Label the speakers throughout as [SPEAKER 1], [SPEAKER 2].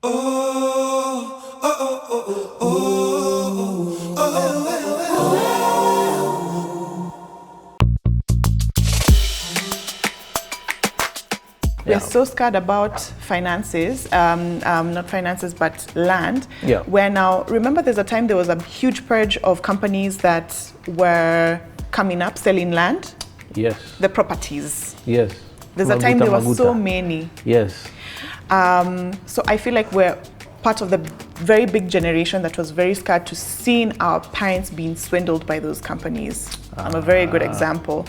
[SPEAKER 1] We're so scared about finances, not finances, but land.
[SPEAKER 2] Yeah.
[SPEAKER 1] Where now, remember there was a huge purge of companies that were coming up, selling land?
[SPEAKER 2] Yes.
[SPEAKER 1] The properties.
[SPEAKER 2] Yes.
[SPEAKER 1] There's a time there were so many.
[SPEAKER 2] Yes.
[SPEAKER 1] So I feel like we're part of the very big generation that was very scared to seeing our parents being swindled by those companies. I'm a very good example.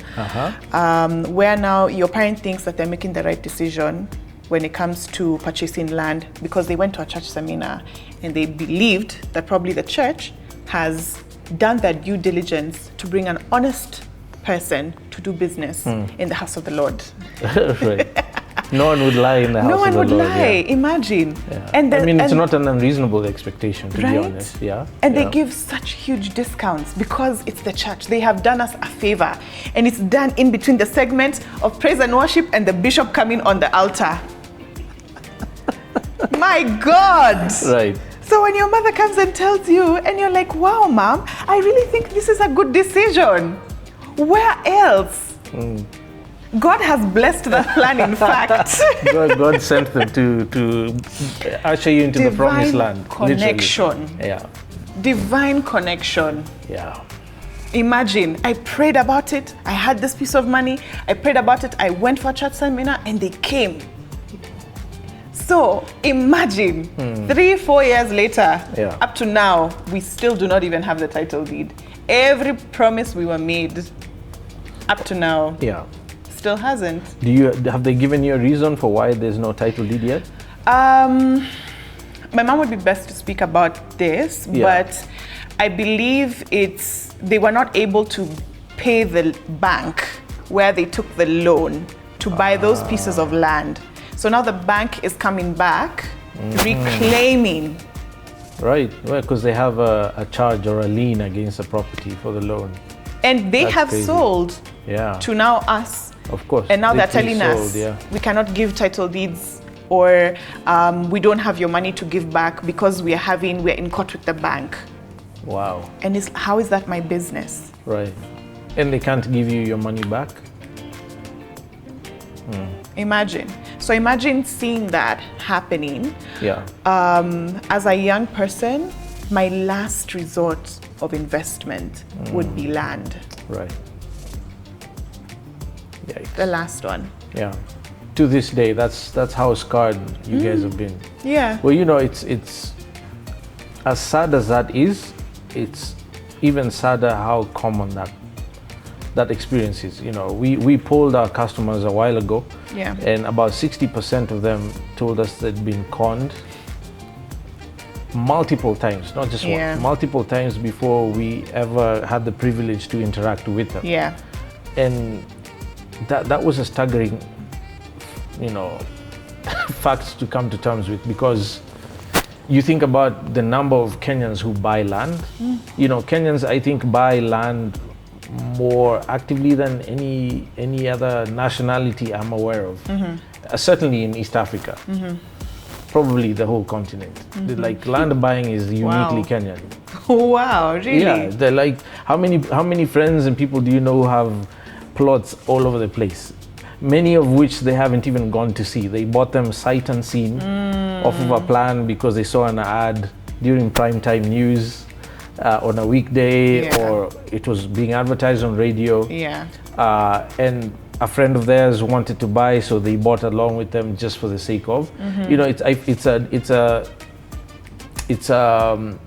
[SPEAKER 1] Where now your parent thinks that they're making the right decision when it comes to purchasing land because they went to a church seminar and they believed that probably the church has done their due diligence to bring an honest person to do business in the house of the Lord.
[SPEAKER 2] Right. No one would lie in the house of the Lord.
[SPEAKER 1] No one would lie, imagine.
[SPEAKER 2] Yeah. And it's not an unreasonable expectation, to be honest. Yeah.
[SPEAKER 1] And they give such huge discounts because it's the church. They have done us a favor. And it's done in between the segment of praise and worship and the bishop coming on the altar. My God!
[SPEAKER 2] Right.
[SPEAKER 1] So when your mother comes and tells you, and you're like, wow, mom, I really think this is a good decision. Where else? God has blessed that plan, in fact.
[SPEAKER 2] God sent them to usher you into the promised land.
[SPEAKER 1] Connection.
[SPEAKER 2] Literally. Yeah.
[SPEAKER 1] Divine connection.
[SPEAKER 2] Yeah.
[SPEAKER 1] Imagine, I prayed about it. I had this piece of money. I prayed about it. I went for a church seminar and they came. So imagine 3-4 years later, up to now, we still do not even have the title deed. Every promise we were made up to now still hasn't.
[SPEAKER 2] Have they given you a reason for why there's no title deed yet?
[SPEAKER 1] My mom would be best to speak about this, but I believe they were not able to pay the bank where they took the loan to buy those pieces of land. So now the bank is coming back, reclaiming.
[SPEAKER 2] Right, well, because they have a charge or a lien against the property for the loan.
[SPEAKER 1] And they have sold to now us.
[SPEAKER 2] Of course.
[SPEAKER 1] And now they're telling us we cannot give title deeds or we don't have your money to give back because we're in court with the bank.
[SPEAKER 2] Wow.
[SPEAKER 1] And how is that my business?
[SPEAKER 2] Right. And they can't give you your money back?
[SPEAKER 1] Imagine. So imagine seeing that happening.
[SPEAKER 2] Yeah.
[SPEAKER 1] As a young person, my last resort of investment would be land.
[SPEAKER 2] Right. Yikes.
[SPEAKER 1] The last one.
[SPEAKER 2] Yeah. To this day, that's how scarred you guys have been.
[SPEAKER 1] Yeah.
[SPEAKER 2] Well, it's as sad as that is, it's even sadder how common that experience is. We polled our customers a while ago, and about 60% of them told us they'd been conned multiple times, not just once, multiple times before we ever had the privilege to interact with them.
[SPEAKER 1] Yeah.
[SPEAKER 2] And that was a staggering, fact to come to terms with, because you think about the number of Kenyans who buy land. Kenyans, I think, buy land more actively than any other nationality I'm aware of. Certainly in East Africa. Probably the whole continent. Like land buying is uniquely Kenyan.
[SPEAKER 1] Wow, really?
[SPEAKER 2] Yeah, they're like, how many friends and people do you know who have plots all over the place? Many of which they haven't even gone to see. They bought them sight unseen off of a plan because they saw an ad during primetime news on a weekday, or it was being advertised on radio. Yeah. And a friend of theirs wanted to buy, so they bought along with them just for the sake of. It's a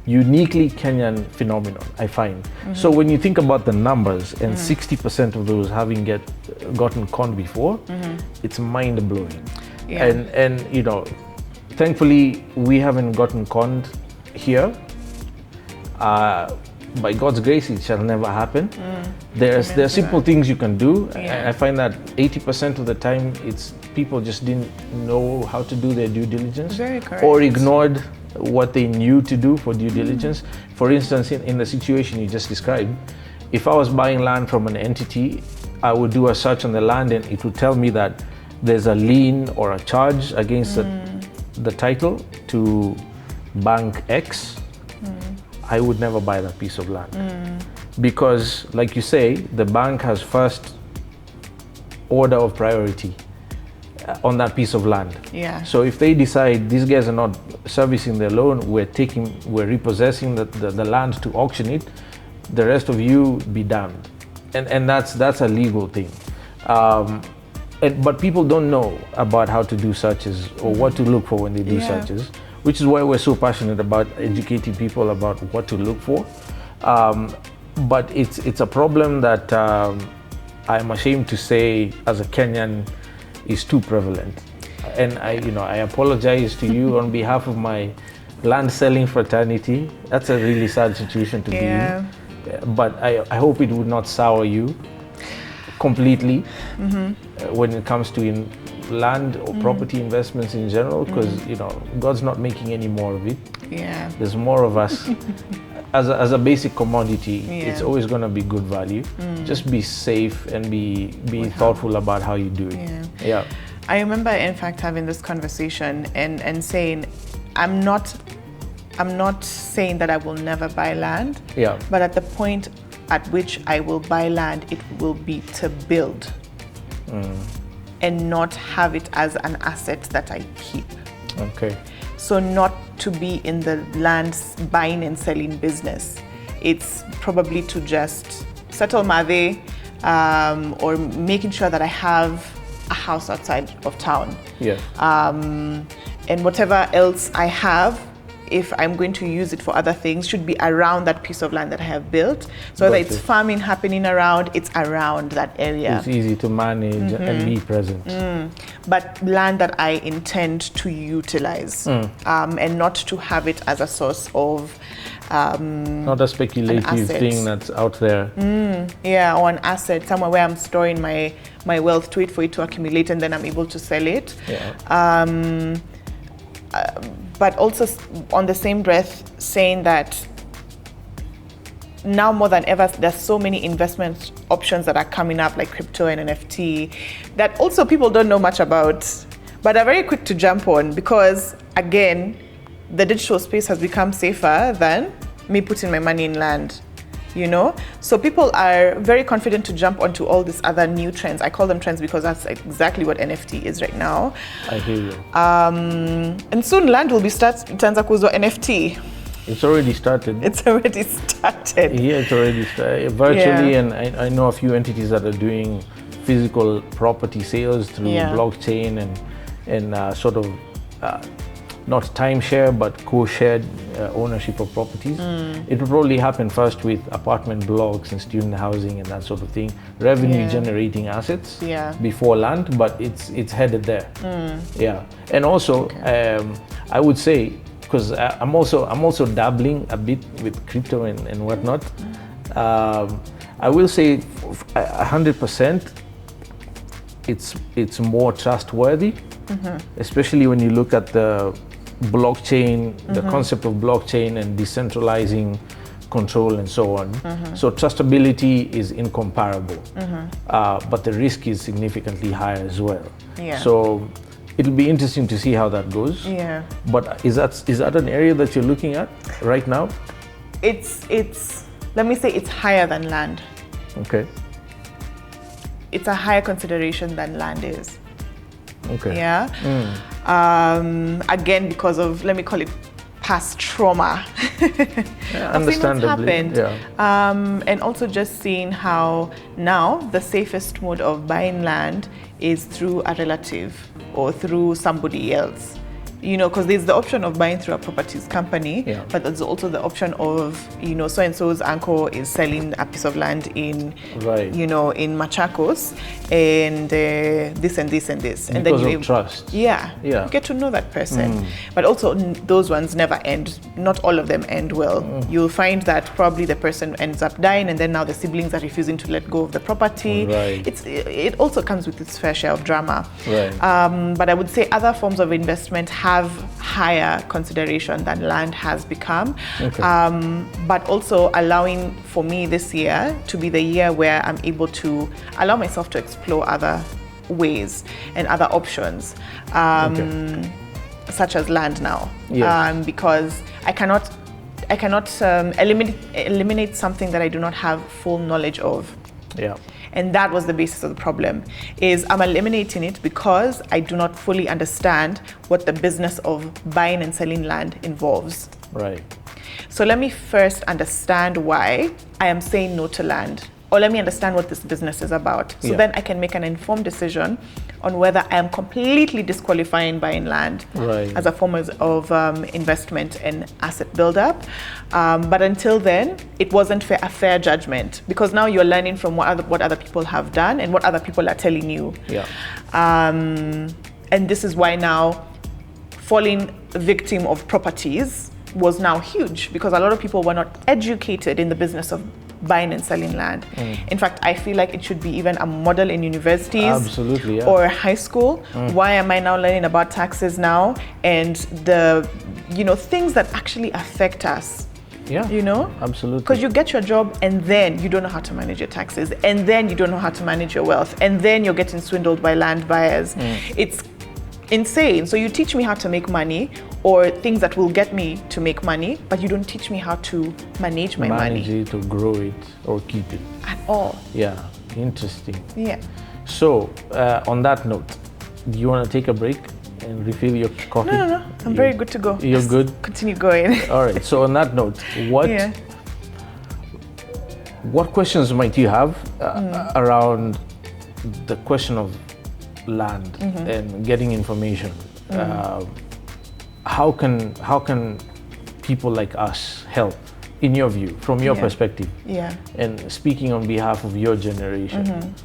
[SPEAKER 2] uniquely Kenyan phenomenon, I find. So when you think about the numbers and 60% of those having gotten conned before, it's mind blowing. Yeah. And thankfully we haven't gotten conned here. By God's grace, it shall never happen. There are simple things you can do. I find that 80% of the time, it's people just didn't know how to do their due diligence.
[SPEAKER 1] Very correct.
[SPEAKER 2] Or ignored what they knew to do for due diligence. For instance, in the situation you just described, if I was buying land from an entity, I would do a search on the land and it would tell me that there's a lien or a charge against the title to Bank X, I would never buy that piece of land. Because, like you say, the bank has first order of priority on that piece of land.
[SPEAKER 1] Yeah.
[SPEAKER 2] So if they decide these guys are not servicing their loan, we're repossessing the land to auction it, the rest of you be damned. And that's a legal thing. But people don't know about how to do searches or what to look for when they do searches, which is why we're so passionate about educating people about what to look for. But it's a problem that I'm ashamed to say, as a Kenyan, is too prevalent. And I apologize to you on behalf of my land selling fraternity. That's a really sad situation to be in. But I hope it would not sour you completely when it comes to land or property investments in general, because God's not making any more of it.
[SPEAKER 1] Yeah.
[SPEAKER 2] There's more of us. As a basic commodity, it's always going to be good value. Just be safe and be thoughtful about how you do it. Yeah.
[SPEAKER 1] I remember, in fact, having this conversation and saying, I'm not saying that I will never buy land. Yeah. But at the point at which I will buy land, it will be to build and not have it as an asset that I keep. Okay. So not to be in the land buying and selling business. It's probably to just settle Mave or making sure that I have a house outside of town. Yeah. And whatever else I have, if I'm going to use it for other things, should be around that piece of land that I have built. So whether it's farming happening around, it's around that area.
[SPEAKER 2] It's easy to manage and be present.
[SPEAKER 1] But land that I intend to utilize and not to have it as a source of
[SPEAKER 2] not a speculative thing that's out there.
[SPEAKER 1] Yeah, or an asset, somewhere where I'm storing my wealth to it for it to accumulate and then I'm able to sell it. Yeah. But also on the same breath saying that now more than ever, there's so many investment options that are coming up, like crypto and NFT, that also people don't know much about, but are very quick to jump on because, again, the digital space has become safer than me putting my money in land. So people are very confident to jump onto all these other new trends. I call them trends because that's exactly what NFT is right now.
[SPEAKER 2] I hear you.
[SPEAKER 1] And soon land will be itaanza kuuzwa NFT.
[SPEAKER 2] It's already started.
[SPEAKER 1] It's already started.
[SPEAKER 2] Yeah, it's already started. Virtually, and I know a few entities that are doing physical property sales through blockchain and sort of not timeshare, but co-shared ownership of properties. It will probably happen first with apartment blocks and student housing and that sort of thing, revenue generating assets before land, but it's headed there. Yeah, and also I would say, because I'm also dabbling a bit with crypto and whatnot. I will say 100%. It's more trustworthy, especially when you look at the blockchain, the concept of blockchain and decentralizing control and so on. So trustability is incomparable, but the risk is significantly higher as well. Yeah. So it'll be interesting to see how that goes. Yeah. But is that an area that you're looking at right now?
[SPEAKER 1] It's let me say it's higher than land.
[SPEAKER 2] Okay.
[SPEAKER 1] It's a higher consideration than land is.
[SPEAKER 2] Okay.
[SPEAKER 1] Yeah. Again, because of, let me call it, past trauma.
[SPEAKER 2] Understandably.
[SPEAKER 1] Happened. Yeah. And also just seeing how now the safest mode of buying land is through a relative or through somebody else. Because there's the option of buying through a properties company, but there's also the option of, so-and-so's uncle is selling a piece of land in, in Machakos, and this and this and this. And
[SPEAKER 2] because
[SPEAKER 1] then
[SPEAKER 2] of trust.
[SPEAKER 1] Yeah. You get to know that person. But also those ones never end. Not all of them end well. You'll find that probably the person ends up dying, and then now the siblings are refusing to let go of the property.
[SPEAKER 2] Right.
[SPEAKER 1] It also comes with its fair share of drama.
[SPEAKER 2] Right.
[SPEAKER 1] But I would say other forms of investment have higher consideration than land has become. Okay. But also allowing for me this year to be the year where I'm able to allow myself to explore other ways and other options, such as land now,
[SPEAKER 2] Yes.
[SPEAKER 1] because I cannot eliminate something that I do not have full knowledge of.
[SPEAKER 2] Yeah.
[SPEAKER 1] And that was the basis of the problem, is I'm eliminating it because I do not fully understand what the business of buying and selling land involves.
[SPEAKER 2] Right.
[SPEAKER 1] So let me first understand why I am saying no to land, or let me understand what this business is about. So then I can make an informed decision on whether I am completely disqualifying buying land as a form of investment and asset buildup. But until then, it wasn't a fair judgment, because now you're learning from what other people have done and what other people are telling you.
[SPEAKER 2] Yeah.
[SPEAKER 1] And this is why now falling victim of properties was now huge, because a lot of people were not educated in the business of buying and selling land. In fact, I feel like it should be even a model in universities.
[SPEAKER 2] Absolutely, yeah.
[SPEAKER 1] Or high school. Why am I now learning about taxes now and the things that actually affect us?
[SPEAKER 2] Yeah. Absolutely.
[SPEAKER 1] Because you get your job and then you don't know how to manage your taxes, and then you don't know how to manage your wealth, and then you're getting swindled by land buyers. It's insane. So you teach me how to make money, or things that will get me to make money, but you don't teach me how to manage my money.
[SPEAKER 2] Manage it, to grow it, or keep it.
[SPEAKER 1] At all.
[SPEAKER 2] Yeah, interesting.
[SPEAKER 1] Yeah.
[SPEAKER 2] So, on that note, do you want to take a break and refill your coffee?
[SPEAKER 1] No. I'm very good to go.
[SPEAKER 2] You're good?
[SPEAKER 1] Continue going.
[SPEAKER 2] All right. So on that note, what questions might you have around the question of land and getting information? How can people like us help, in your view, from your perspective?
[SPEAKER 1] Yeah.
[SPEAKER 2] And speaking on behalf of your generation.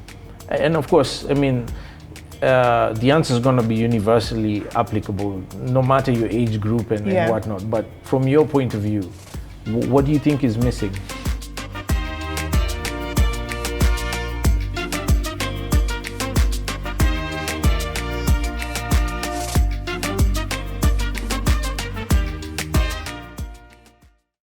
[SPEAKER 2] And of course, I mean, the answer is going to be universally applicable, no matter your age group and whatnot. But from your point of view, what do you think is missing?